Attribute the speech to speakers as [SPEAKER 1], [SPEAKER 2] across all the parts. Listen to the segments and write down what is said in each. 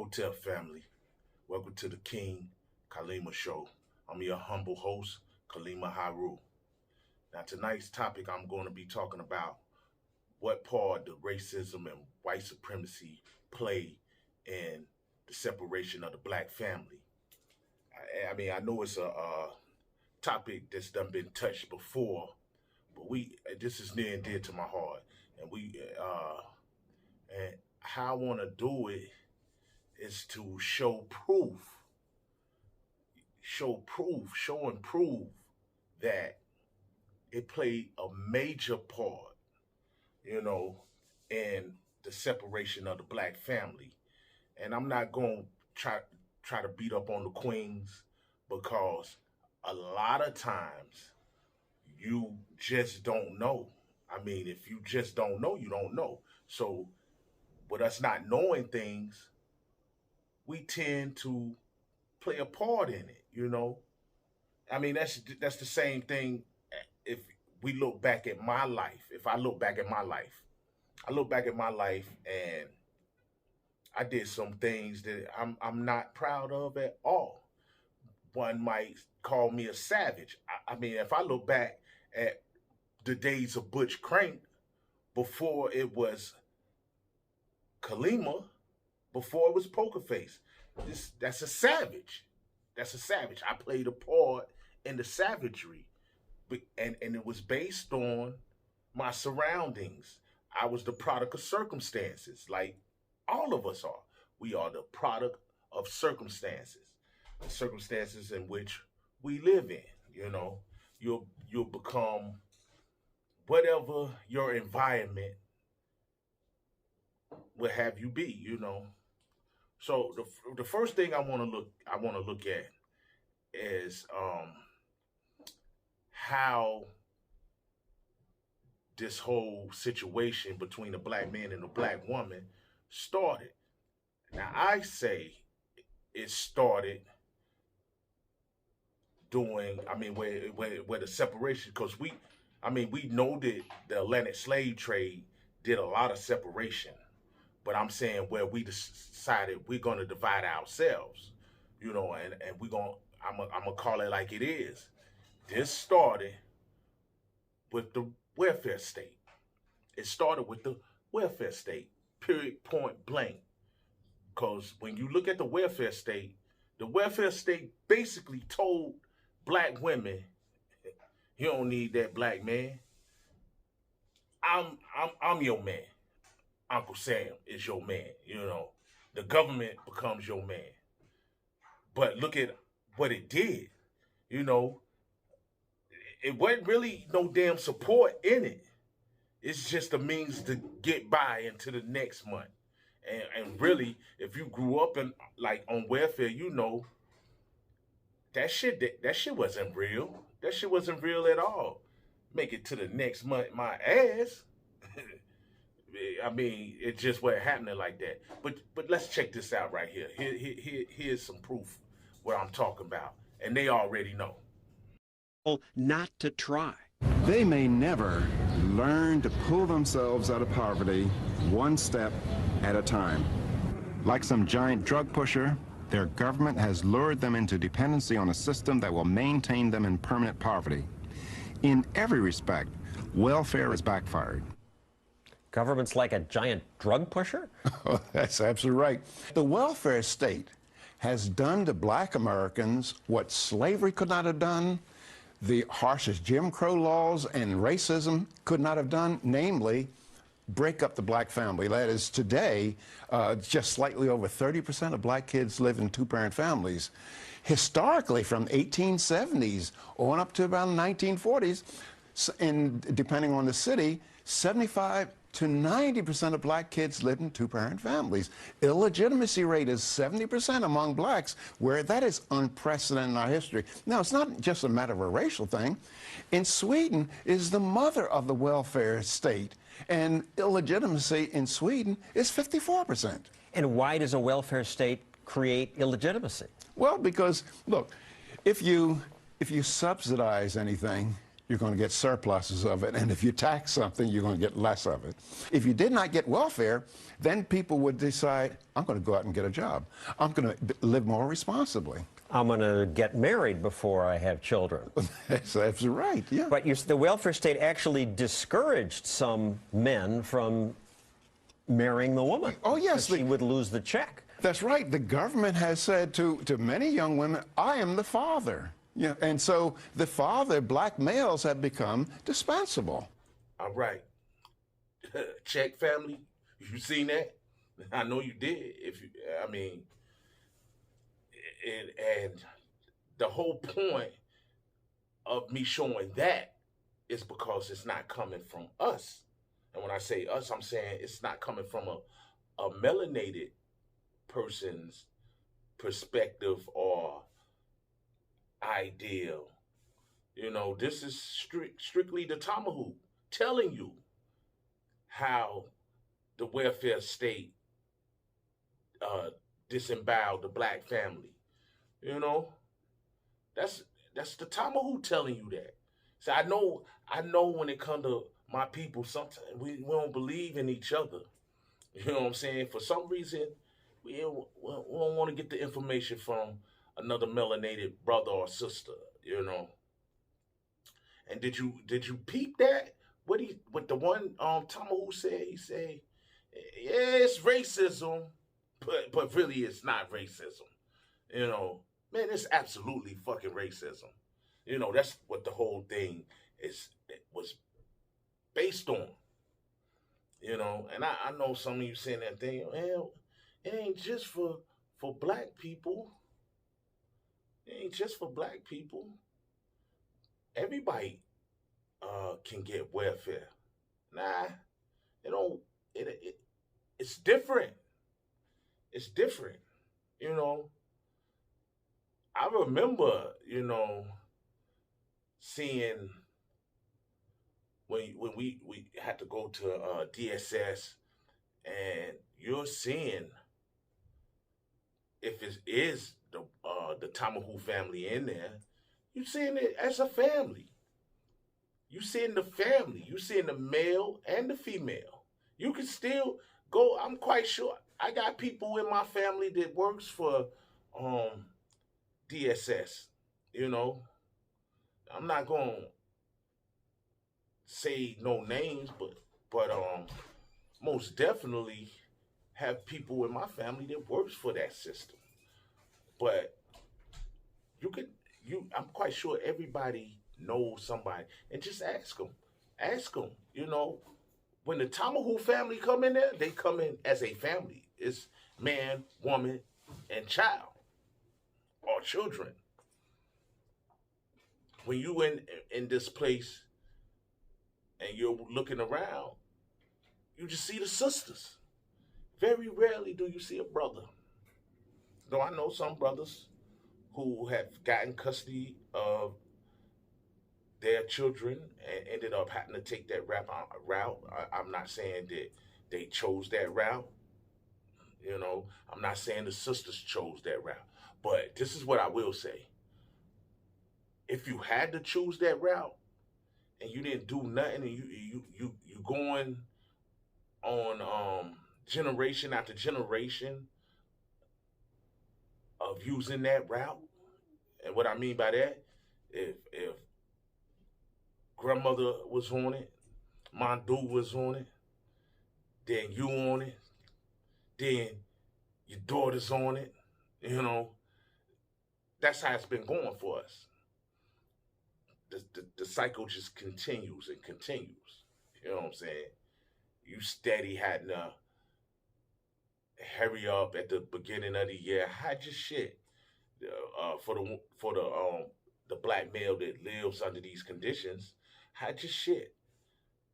[SPEAKER 1] Hotel family, welcome to the King Kaleema Show. I'm your humble host, Kaleema Heru. Now tonight's topic I'm going to be talking about what part the racism and white supremacy play in the separation of the black family. I know it's a topic that's done been touched before, but this is near and dear to my heart, and how I want to do it is to show and prove that it played a major part, in the separation of the black family. And I'm not going to try to beat up on the queens, because a lot of times you just don't know. I mean, if you just don't know, you don't know. So with us not knowing things, we tend to play a part in it, I mean, that's the same thing. If we look back at my life, I look back at my life and I did some things that I'm not proud of at all. One might call me a savage. I mean, if I look back at the days of Butch Crank, before it was Kaleema, before it was Poker Face, that's a savage. I played a part in the savagery, and it was based on my surroundings. I was the product of circumstances, like all of us are. We are the product of circumstances, the circumstances in which we live in. You'll become whatever your environment will have you be. So the first thing I want to look at is how this whole situation between the black man and the black woman started. Now, I say it started where the separation, because we know that the Atlantic slave trade did a lot of separation, but I'm saying where we decided we're going to divide ourselves, and I'm gonna call it like it is. This started with the welfare state. It started with the welfare state, period, point blank. Because when you look at the welfare state basically told black women, you don't need that black man. I'm your man. Uncle Sam is your man. The government becomes your man. But look at what it did. It wasn't really no damn support in it. It's just a means to get by into the next month. And really, if you grew up on welfare, that shit wasn't real. That shit wasn't real at all. Make it to the next month, my ass. I mean, it just wasn't happening like that. But let's check this out right here. Here's some proof what I'm talking about, and they already know.
[SPEAKER 2] Not to try.
[SPEAKER 3] They may never learn to pull themselves out of poverty one step at a time. Like some giant drug pusher, their government has lured them into dependency on a system that will maintain them in permanent poverty. In every respect, welfare has backfired.
[SPEAKER 4] Government's like a giant drug pusher?
[SPEAKER 3] Oh, that's absolutely right. The welfare state has done to black Americans what slavery could not have done, the harshest Jim Crow laws and racism could not have done, namely, break up the black family. That is, today, just slightly over 30% of black kids live in two-parent families. Historically, from 1870s on up to about 1940s, and depending on the city, 75 to 90% of black kids live in two-parent families. Illegitimacy rate is 70% among blacks, where that is unprecedented in our history. Now, it's not just a matter of a racial thing. In Sweden is the mother of the welfare state, and illegitimacy in Sweden is 54%.
[SPEAKER 4] And why does a welfare state create illegitimacy?
[SPEAKER 3] Well, because, look, if you subsidize anything, you're going to get surpluses of it. And if you tax something, you're going to get less of it. If you did not get welfare, then people would decide, I'm going to go out and get a job. I'm going to live more responsibly.
[SPEAKER 4] I'm going to get married before I have children.
[SPEAKER 3] That's right, yeah.
[SPEAKER 4] But the welfare state actually discouraged some men from marrying the woman.
[SPEAKER 3] Oh, yes.
[SPEAKER 4] She would lose the check.
[SPEAKER 3] That's right. The government has said to many young women, I am the father. Yeah, and so the father, black males, have become dispensable.
[SPEAKER 1] All right. Check family. You seen that? I know you did. I mean, and the whole point of me showing that is because it's not coming from us. And when I say us, I'm saying it's not coming from a melanated person's perspective or ideal. You know, this is strictly the Tomahawk telling you how the welfare state disemboweled the black family. You know, that's the Tomahawk telling you that. So I know when it comes to my people, sometimes we don't believe in each other. You know what I'm saying? For some reason, we don't want to get the information from another melanated brother or sister, you know. And did you peep that? What the one Tomahawk said? He said, yeah, it's racism, but really it's not racism. You know, man, it's absolutely fucking racism. You know, that's what the whole thing was based on. You know, and I know some of you saying that thing, well, it ain't just for black people. It ain't just for black people. Everybody can get welfare. Nah, it don't. It's different. It's different. You know, I remember, you know, seeing when we had to go to DSS, and you're seeing if it is the Tomahawk family in there, you're seeing it as a family. You seeing the family. You seeing the male and the female. You can still go. I'm quite sure I got people in my family that works for DSS. You know, I'm not gonna say no names, but most definitely have people in my family that works for that system. But I'm quite sure everybody knows somebody, and just ask them. Ask them, you know, when the Tomahawk family come in there, they come in as a family. It's man, woman, and child, or children. When you in this place and you're looking around, you just see the sisters. Very rarely do you see a brother. Though I know some brothers who have gotten custody of their children and ended up having to take that route. I'm not saying that they chose that route. You know, I'm not saying the sisters chose that route. But this is what I will say. If you had to choose that route and you didn't do nothing, and you going on generation after generation of using that route, and what I mean by that, if grandmother was on it, my dude was on it, then you on it, then your daughter's on it, you know, that's how it's been going for us. The cycle just continues and continues. You know what I'm saying? You steady had to hurry up at the beginning of the year, hide your shit for the black male that lives under these conditions. Hide your shit.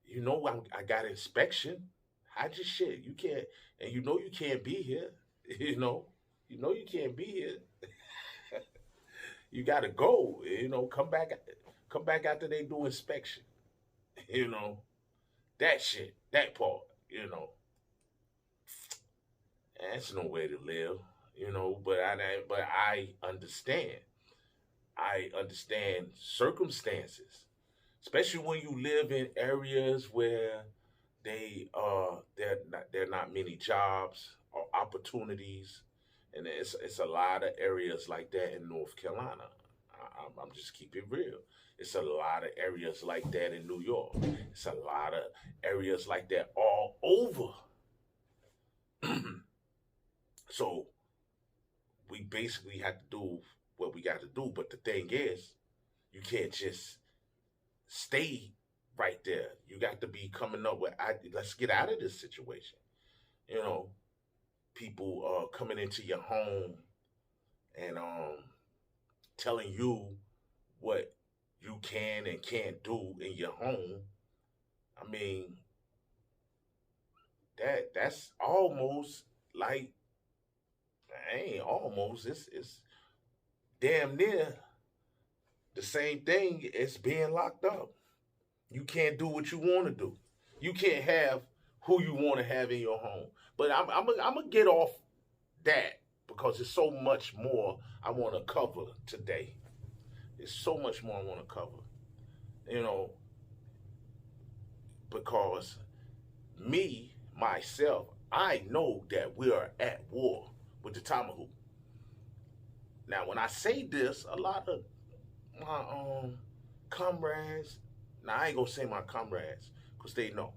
[SPEAKER 1] You know I got inspection. Hide your shit. You can't, and you know you can't be here. You know you can't be here. You gotta go. You know, come back after they do inspection. You know, that shit, that part. You know, that's no way to live. You know, but I understand. I understand circumstances. especially when you live in areas where there are not many jobs or opportunities, and it's a lot of areas like that in North Carolina. I'm just keeping it real. It's a lot of areas like that in New York. It's a lot of areas like that all over. So we basically have to do what we got to do. But the thing is, you can't just stay right there. You got to be coming up with, let's get out of this situation. You know, people coming into your home and telling you what you can and can't do in your home. I mean, that's almost like, ain't almost, it's damn near the same thing as being locked up. You can't do what you want to do. You can't have who you want to have in your home. But I'm gonna get off that because there's so much more I want to cover today. There's so much more I want to cover. You know, because myself, I know that we are at war with the Tomahawk. Now, when I say this, a lot of my comrades, now I ain't gonna say my comrades, because they know.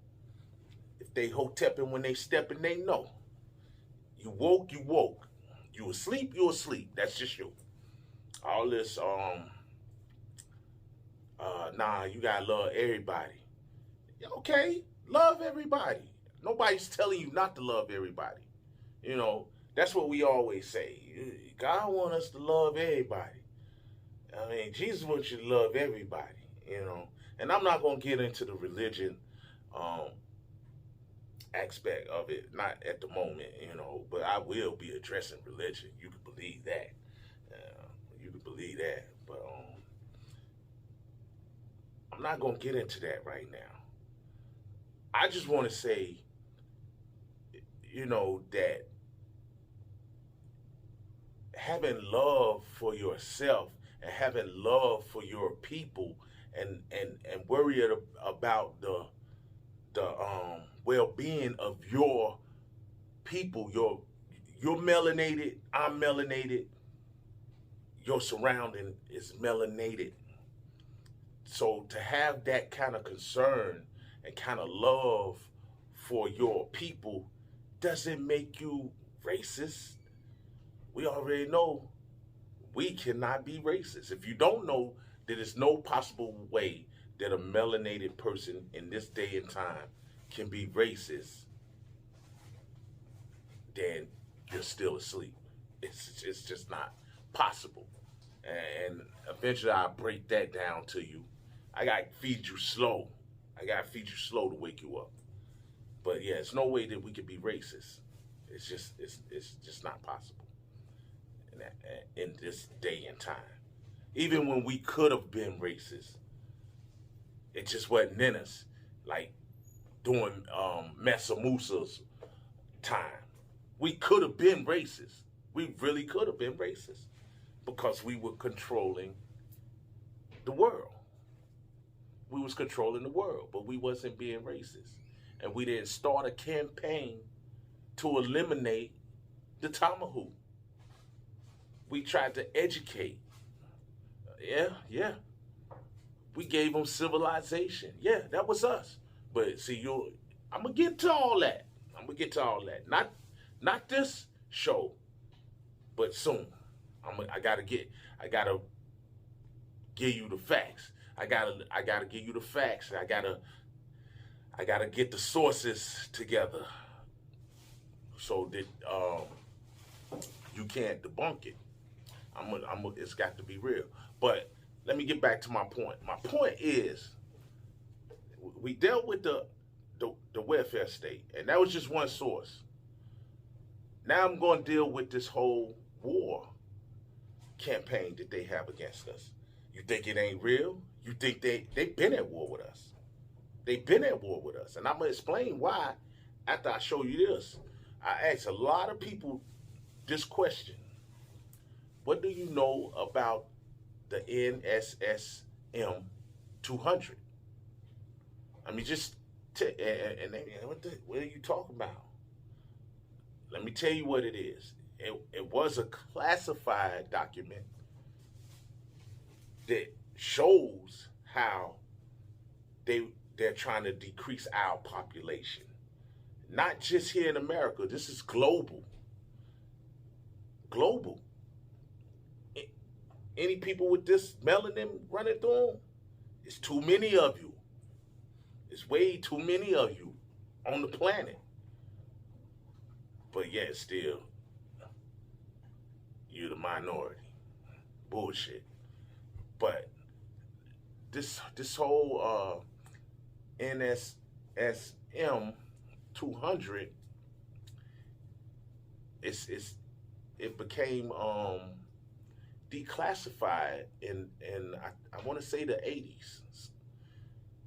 [SPEAKER 1] If they hotepping when they stepping, they know. You woke, you woke. You asleep, you asleep. That's just you. All this, you gotta love everybody. Okay, love everybody. Nobody's telling you not to love everybody. You know, that's what we always say. God wants us to love everybody. I mean, Jesus wants you to love everybody, you know. And I'm not going to get into the religion aspect of it, not at the moment, you know, but I will be addressing religion. You can believe that. You can believe that. But I'm not going to get into that right now. I just want to say, you know, that having love for yourself and having love for your people and worry about the well-being of your people, you're melanated, I'm melanated, your surrounding is melanated. So to have that kind of concern and kind of love for your people doesn't make you racist. We already know we cannot be racist. If you don't know, there is no possible way that a melanated person in this day and time can be racist, then you're still asleep. It's just not possible. And eventually I'll break that down to you. I got to feed you slow. I got to feed you slow to wake you up. But yeah, it's no way that we can be racist. It's just not possible in this day and time. Even when we could have been racist, it just wasn't in us. Like during Mansa Musa's time, we could have been racist. We really could have been racist because we were controlling the world. We was controlling the world, but we wasn't being racist. And we didn't start a campaign to eliminate the tomahawk. We tried to educate. Yeah. We gave them civilization. Yeah, that was us. But see, I'm gonna get to all that. Not this show, but soon. I gotta give you the facts. I gotta give you the facts. I gotta get the sources together so that you can't debunk it. It's got to be real. But let me get back to my point. My point is, we dealt with the welfare state, and that was just one source. Now I'm going to deal with this whole war campaign that they have against us. You think it ain't real? You think they've been at war with us? They've been at war with us, and I'm gonna explain why after I show you this. I asked a lot of people this question: what do you know about the NSSM 200? I mean, what are you talking about? Let me tell you what it is. It was a classified document that shows how they're trying to decrease our population. Not just here in America. This is global. Global. Any people with this melanin running through them, it's too many of you. It's way too many of you on the planet. But yet still, you're the minority. Bullshit. But this whole NSSM 200, it became declassified in I want to say the 80s.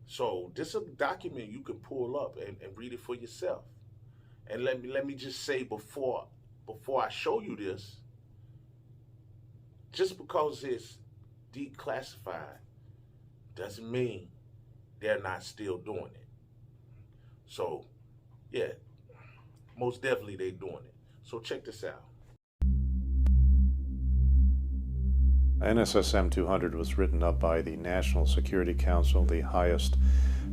[SPEAKER 1] So this is a document you can pull up and read it for yourself. And let me just say before I show you this, just because it's declassified doesn't mean they're not still doing it. So yeah, most definitely they're doing it. So check this out.
[SPEAKER 5] NSSM 200 was written up by the National Security Council, the highest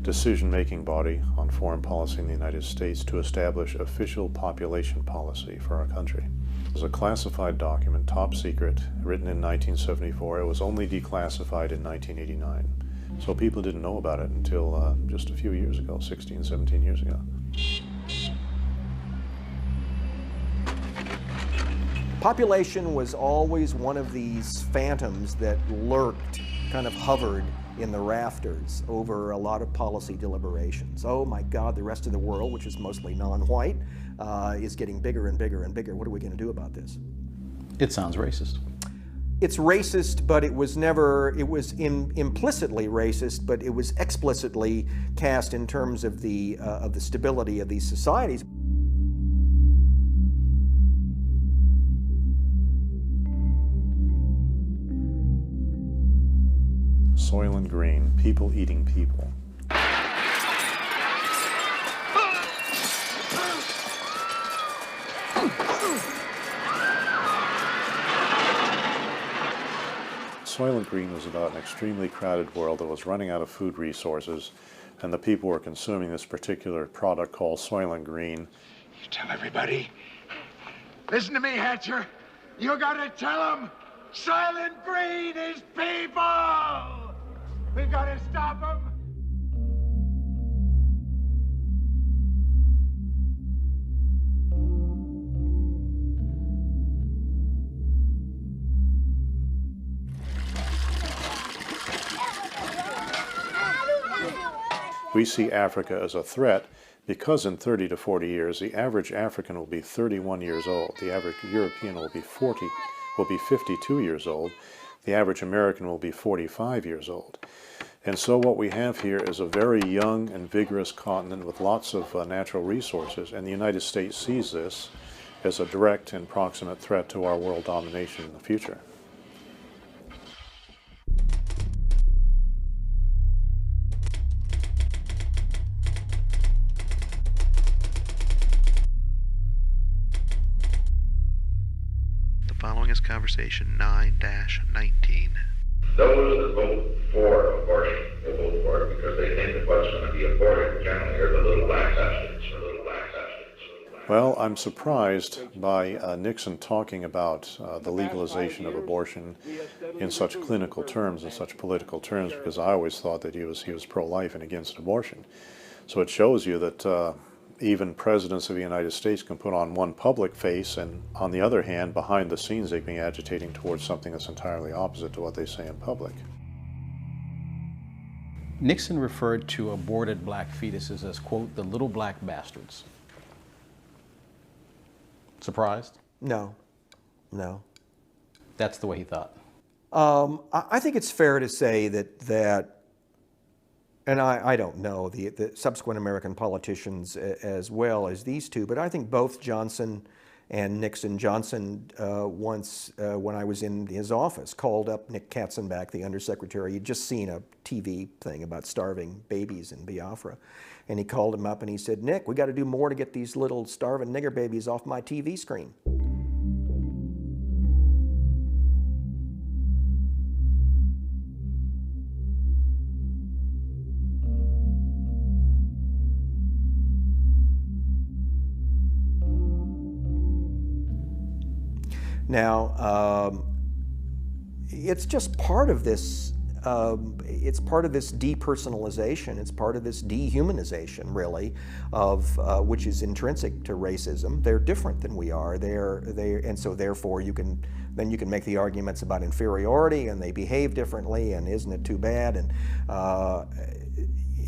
[SPEAKER 5] decision-making body on foreign policy in the United States, to establish official population policy for our country. It was a classified document, top secret, written in 1974. It was only declassified in 1989. So people didn't know about it until just a few years ago, 16, 17 years ago.
[SPEAKER 6] Population was always one of these phantoms that lurked, kind of hovered in the rafters over a lot of policy deliberations. Oh my God, the rest of the world, which is mostly non-white, is getting bigger and bigger and bigger. What are we going to do about this?
[SPEAKER 7] It sounds racist.
[SPEAKER 6] It's racist, but it was implicitly racist, but it was explicitly cast in terms of the stability of these societies.
[SPEAKER 5] Soylent Green, people eating people. Soylent Green was about an extremely crowded world that was running out of food resources, and the people were consuming this particular product called Soylent Green.
[SPEAKER 8] You tell everybody. Listen to me, Hatcher. You gotta tell them Soylent Green is people! We gotta stop them!
[SPEAKER 5] We see Africa as a threat because in 30 to 40 years, the average African will be 31 years old. The average European will be 52 years old. The average American will be 45 years old. And so what we have here is a very young and vigorous continent with lots of natural resources, and the United States sees this as a direct and proximate threat to our world domination in the future.
[SPEAKER 9] The following is conversation 9-19.
[SPEAKER 10] Those that vote for abortion will vote for it because they think that what's going to be aborted generally are the little black substitutes,
[SPEAKER 5] Well, I'm surprised by Nixon talking about the legalization of abortion in such clinical terms and such political terms, because I always thought that he was pro-life and against abortion. So it shows you that even presidents of the United States can put on one public face, and on the other hand, behind the scenes, they can be agitating towards something that's entirely opposite to what they say in public.
[SPEAKER 7] Nixon referred to aborted black fetuses as, quote, the little black bastards. Surprised?
[SPEAKER 6] No, no.
[SPEAKER 7] That's the way he thought.
[SPEAKER 6] I think it's fair to say that and I don't know the subsequent American politicians as well as these two, but I think both Johnson And Nixon Johnson once, when I was in his office, called up Nick Katzenbach, the undersecretary. He'd just seen a TV thing about starving babies in Biafra. And he called him up and he said, "Nick, we got to do more to get these little starving nigger babies off my TV screen." Now, it's just part of this. It's part of this depersonalization. It's part of this dehumanization, really, of which is intrinsic to racism. They're different than we are. And so therefore you can make the arguments about inferiority, and they behave differently, and isn't it too bad? And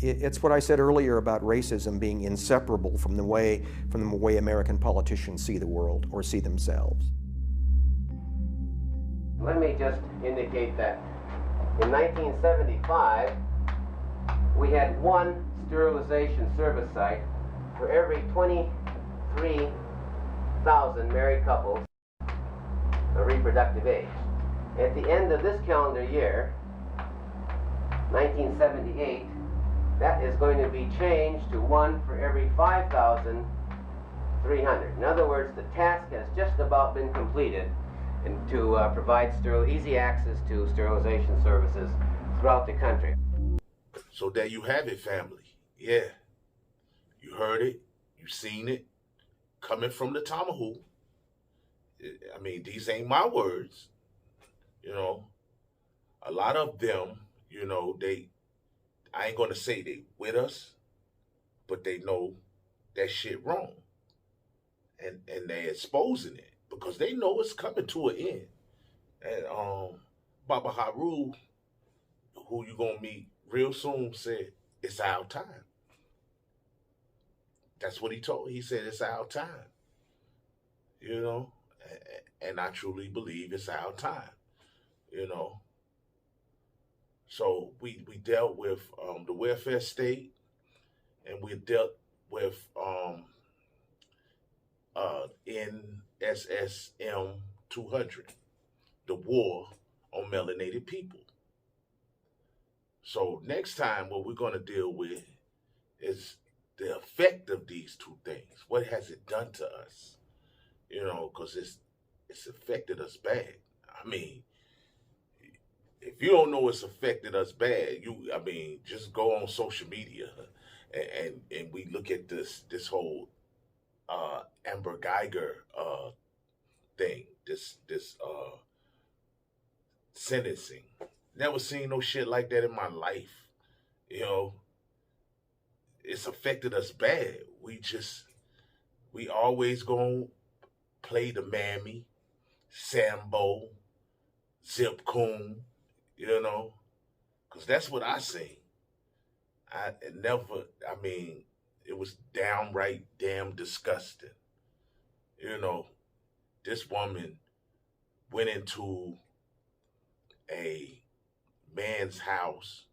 [SPEAKER 6] it's what I said earlier about racism being inseparable from the way American politicians see the world or see themselves.
[SPEAKER 11] Let me just indicate that in 1975, we had one sterilization service site for every 23,000 married couples of reproductive age. At the end of this calendar year, 1978, that is going to be changed to one for every 5,300. In other words, the task has just about been completed and to provide easy access to sterilization services throughout the country.
[SPEAKER 1] So there you have it, family. Yeah, you heard it, you seen it, coming from the Tomahawk. I mean, these ain't my words. You know, a lot of them, you know, I ain't gonna say they with us, but they know that shit wrong. And they're exposing it, because they know it's coming to an end. And Baba Heru, who you gonna meet real soon, said it's our time. That's what he told. He said it's our time. You know, and I truly believe it's our time. You know. So we dealt with the welfare state, and we dealt with NSSM 200, the war on melanated people. So next time, what we're going to deal with is the effect of these two things. What has it done to us? You know, because it's affected us bad. I mean, if you don't know it's affected us bad, just go on social media and we look at this whole Amber Geiger thing, this sentencing. Never seen no shit like that in my life. You know, it's affected us bad. We always gonna play the mammy, Sambo, Zip Coon, you know, because that's what I seen. It was downright damn disgusting. You know, this woman went into a man's house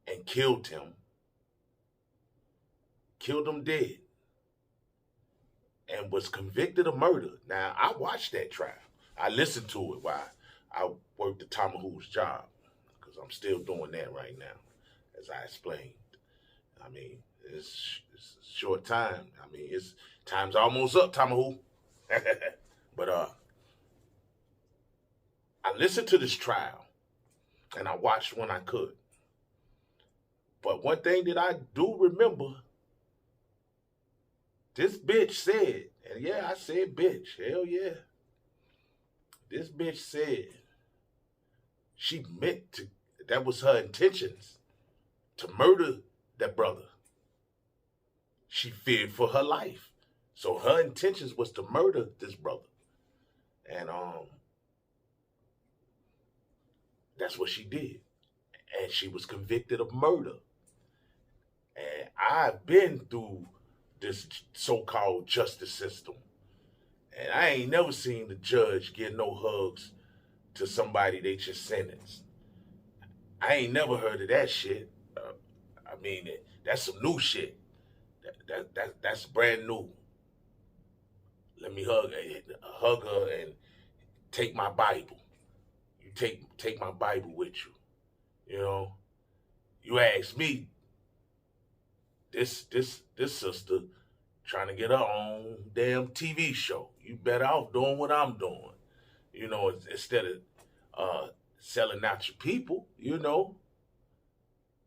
[SPEAKER 1] and killed him dead, and was convicted of murder. Now, I watched that trial. I listened to it while I worked the Tomahawk's job, because I'm still doing that right now, as I explained. I mean, it's a short time. I mean, time's almost up, Tomahawk. But I listened to this trial, and I watched when I could. But one thing that I do remember, this bitch said, and yeah, I said bitch, hell yeah. This bitch said she meant to, that was her intentions, to murder that brother. She feared for her life. So her intentions was to murder this brother. And that's what she did. And she was convicted of murder. And I've been through this so-called justice system, and I ain't never seen the judge give no hugs to somebody they just sentenced. I ain't never heard of that shit. That's some new shit. That's brand new. let me hug her and take my Bible. You take my Bible with you. You know, you ask me, this sister trying to get her own damn TV show. You better off doing what I'm doing. You know, instead of selling out your people, you know,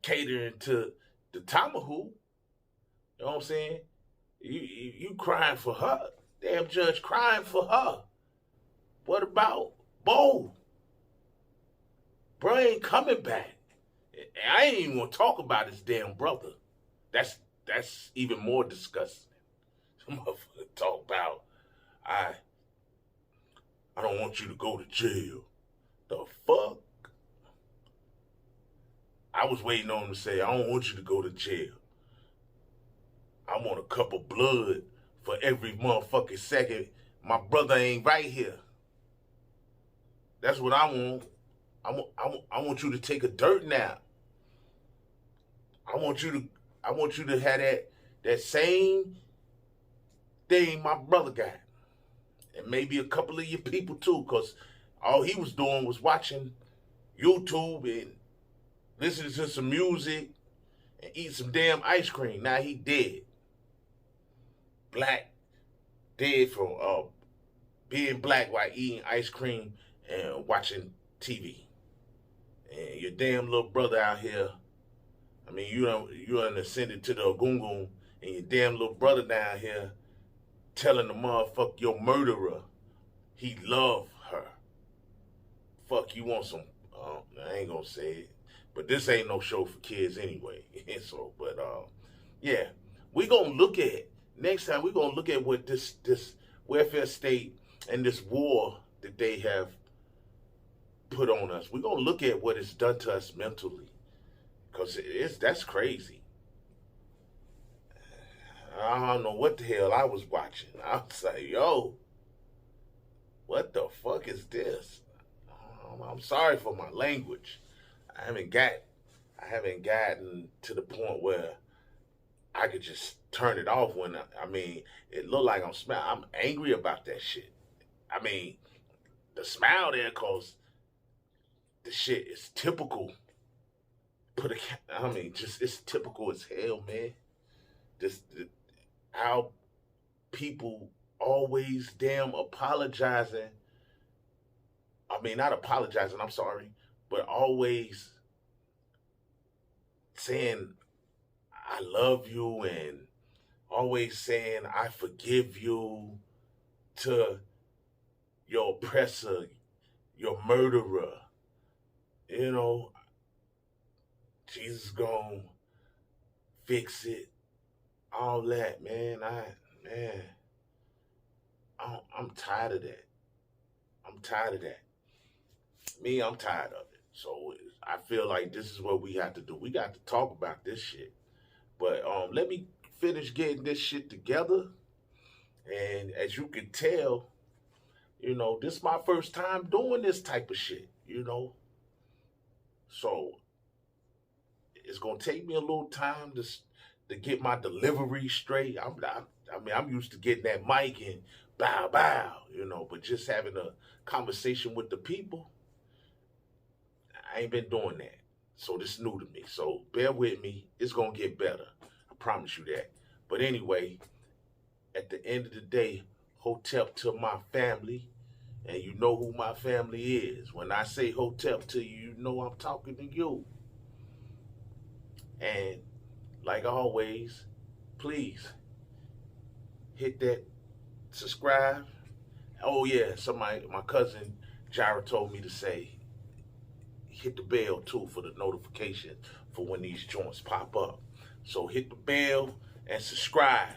[SPEAKER 1] catering to the tomahawk. You know what I'm saying? You crying for her. Damn judge crying for her. What about Bo? Bro ain't coming back. I ain't even gonna talk about his damn brother. That's even more disgusting. Some motherfucker talk about, I don't want you to go to jail. The fuck? I was waiting on him to say, I don't want you to go to jail. I want a cup of blood for every motherfucking second my brother ain't right here. That's what I want. I want you to take a dirt nap. I want you to have that same thing my brother got. And maybe a couple of your people too, because all he was doing was watching YouTube and listening to some music and eat some damn ice cream. Now he dead. Black, dead from being black while eating ice cream and watching TV. And your damn little brother out here, I mean, you done ascended to the Ogungun, and your damn little brother down here telling the motherfucker, your murderer, he love her. Fuck, you want some, I ain't gonna say it, but this ain't no show for kids anyway. So, but yeah, we gonna look at, next time we gonna look at what this welfare state and this war that they have put on us. We're gonna look at what it's done to us mentally, because that's crazy. I don't know what the hell I was watching. I was like, yo, what the fuck is this? I'm sorry for my language. I haven't gotten to the point where I could just turn it off when I mean, it looked like I'm angry about that shit. I mean, the smile there, cause the shit is typical. It's typical as hell, man. How people always damn apologizing. I mean, not apologizing, I'm sorry, but always saying, I love you, and always saying, I forgive you to your oppressor, your murderer. You know, Jesus gonna fix it. All that, man. I'm tired of that. I'm tired of that. I'm tired of it. So I feel like this is what we have to do. We got to talk about this shit. But let me finish getting this shit together. And as you can tell, you know, this is my first time doing this type of shit, you know. So it's gonna take me a little time to get my delivery straight. I'm used to getting that mic and bow, you know, but just having a conversation with the people, I ain't been doing that. So this is new to me. So bear with me. It's gonna get better. I promise you that. But anyway, at the end of the day, hotep to my family. And you know who my family is. When I say hotep to you, you know I'm talking to you. And like always, please hit that subscribe. Oh yeah, my cousin Jira told me to say, hit the bell too for the notification for when these joints pop up. So hit the bell and subscribe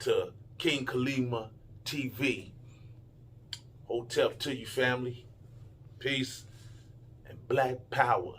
[SPEAKER 1] to King Kaleema TV. Hotep to you, family. Peace and black power.